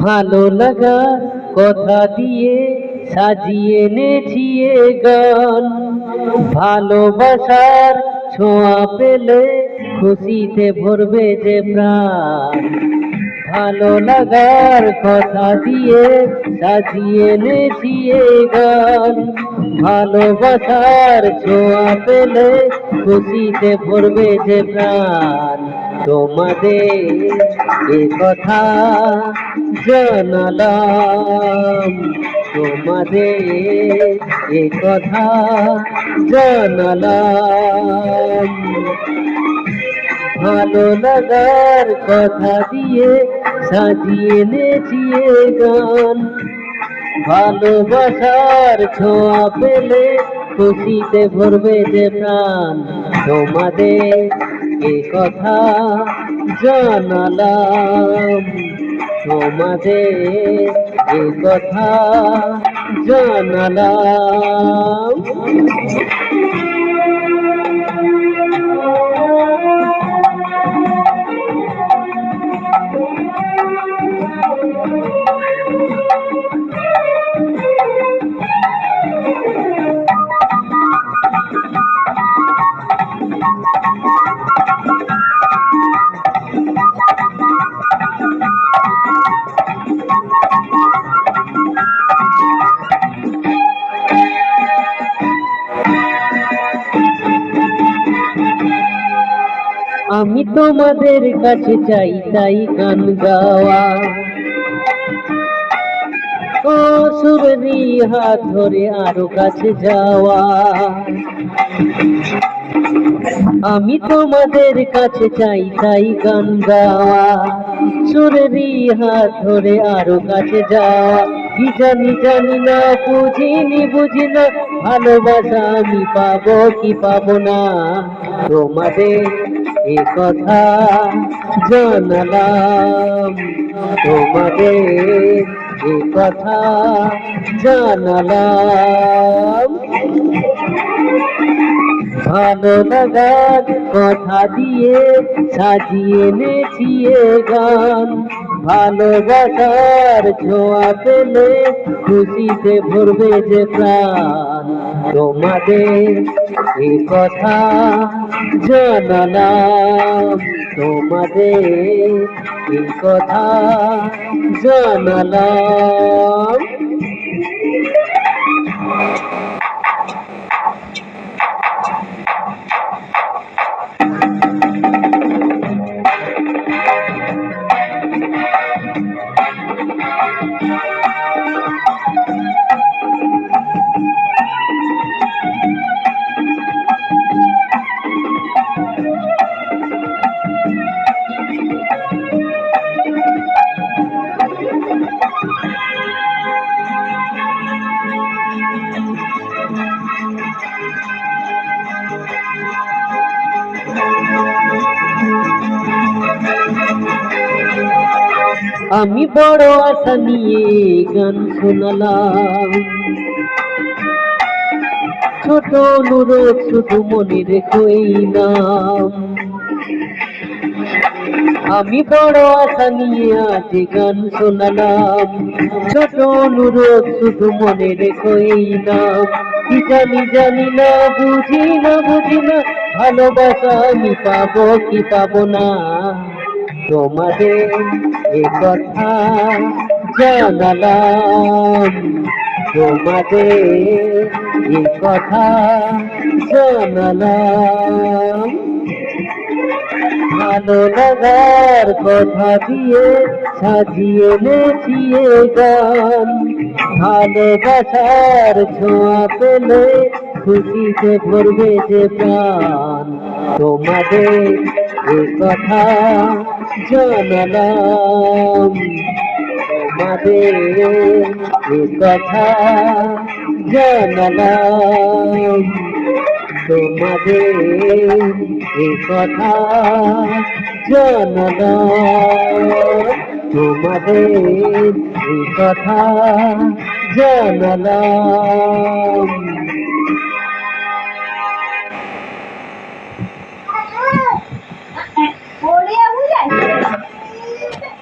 ভালো লাগা কথা দিয়ে সাজিয়ে এনেছি এ গান। ভালোবাসার ছোঁয়া পেলে খুশিতে ভরবে যে প্রাণ। ভালো লাগার কথা দিয়ে সাজিয়ে এনেছি এ গান। ভালোবাসার ছোঁয়া পেলে খুশিতে ভরবে যে প্রাণ। তোমাদের এ কথা জানালাম, তোমাদের এ কথা জানালাম। ভালো লাগার কথা দিয়ে সাজিয়ে এনেছি এ গান। ভালোবাসার ছোঁয়া পেলে খুশিতে ভরবে যে প্রাণ। তোমাদের এ কথা জানালাম, তোমাদের এ কথা জানালাম। আমি তোমাদের কাছে চাই তাই গান গাওয়া, ও সুরেরই হাত ধরে আরো কাছে যাওয়া। আমি তোমাদের কাছে চাই তাই গান গাওয়া, সুরেরই হাত ধরে আরো কাছে যাওয়া। কি জানি জানি না, বুঝি না, ভালোবাসা আমি পাবো কি পাবো না। তোমাদের এ কথা জানালাম, তোমাদের এ কথা জানালাম। ভালো লাগার কথা দিয়ে সাজিয়ে এনেছি এ গান। ভালোবাসার ছোঁয়া পেলে খুশিতে ভরবে যে প্রাণ। তোমাদের এ কথা জানালাম, তোমাদের এ কথা জানালাম। আমি বড় আশা নিয়ে গান শোনালাম, ছোট অনুরোধ শুধু মনে রেখো এই নাম। আমি বড় আশা নিয়ে আজ গান শোনালাম, ছোট অনুরোধ শুধু মনে রেখো এই নাম। কি জানি জানি না, বুঝি না, ভালোবাসা আমি পাবো কি পাবো না। তোমাদের এ কথা জানালাম, তোমাদের এ কথা জানালাম। ভালো লাগার কথা দিয়ে সাজিয়ে এনেছি এ গান। ভালোবাসার ছোঁয়া পেলে খুশিতে ভরবে যে প্রাণ। তোমাদের এ কথা জানালাম তোমাদের এ কথা, জানালাম তোমাদের এ কথা, জানালাম তোমাদের এ কথা, জানালাম।